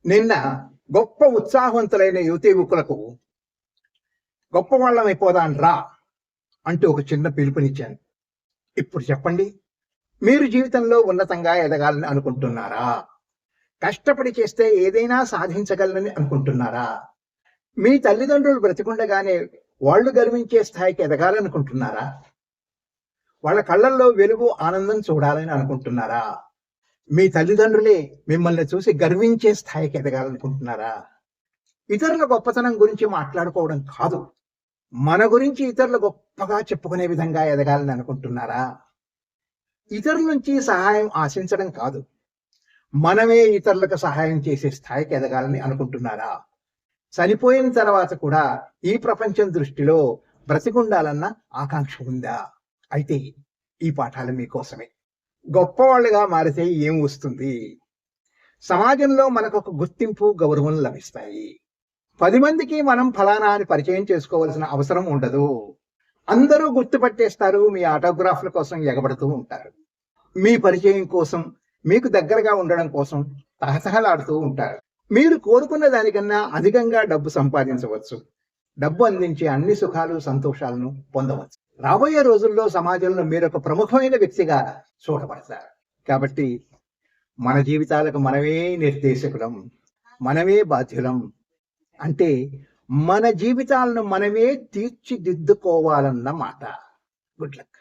నిన్న గొప్ప ఉత్సాహవంతులైన యువతీ యువకులకు గొప్పవాళ్ళమైపోదాం రా అంటూ ఒక చిన్న పిలుపునిచ్చాను. ఇప్పుడు చెప్పండి, మీరు జీవితంలో ఉన్నతంగా ఎదగాలని అనుకుంటున్నారా? కష్టపడి చేస్తే ఏదైనా సాధించగలనని అనుకుంటున్నారా? మీ తల్లిదండ్రులు బ్రతికుండగానే వాళ్ళు గర్వించే స్థాయికి ఎదగాలనుకుంటున్నారా? వాళ్ళ కళ్ళల్లో వెలుగు, ఆనందం చూడాలని అనుకుంటున్నారా? మీ తల్లిదండ్రులే మిమ్మల్ని చూసి గర్వించే స్థాయికి ఎదగాలనుకుంటున్నారా? ఇతరుల గొప్పతనం గురించి మాట్లాడుకోవడం కాదు, మన గురించి ఇతరులు గొప్పగా చెప్పుకునే విధంగా ఎదగాలని అనుకుంటున్నారా? ఇతరుల నుంచి సహాయం ఆశించడం కాదు, మనమే ఇతరులకు సహాయం చేసే స్థాయికి ఎదగాలని అనుకుంటున్నారా? చనిపోయిన తర్వాత కూడా ఈ ప్రపంచం దృష్టిలో బ్రతికుండాలన్న ఆకాంక్ష ఉందా? అయితే ఈ పాఠాలు మీకోసమే. గొప్పవాళ్ళుగా మారితే ఏం వస్తుంది? సమాజంలో మనకొక గుర్తింపు, గౌరవం లభిస్తాయి. 10 మందికి మనం ఫలానా అని పరిచయం చేసుకోవాల్సిన అవసరం ఉండదు. అందరూ గుర్తుపట్టేస్తారు, మీ ఆటోగ్రాఫ్ల కోసం ఎగబడుతూ ఉంటారు. మీ పరిచయం కోసం, మీకు దగ్గరగా ఉండడం కోసం తహతహలాడుతూ ఉంటారు. మీరు కోరుకున్న దానికన్నా అధికంగా డబ్బు సంపాదించవచ్చు. డబ్బు అందించే అన్ని సుఖాలు, సంతోషాలను పొందవచ్చు. రాబోయే రోజుల్లో సమాజంలో మీరొక ప్రముఖమైన వ్యక్తిగా చూడబడతారు. కాబట్టి మన జీవితాలకు మనమే నిర్దేశకులం, మనమే బాధ్యులం. అంటే మన జీవితాలను మనమే తీర్చిదిద్దుకోవాలన్నమాట. Good luck.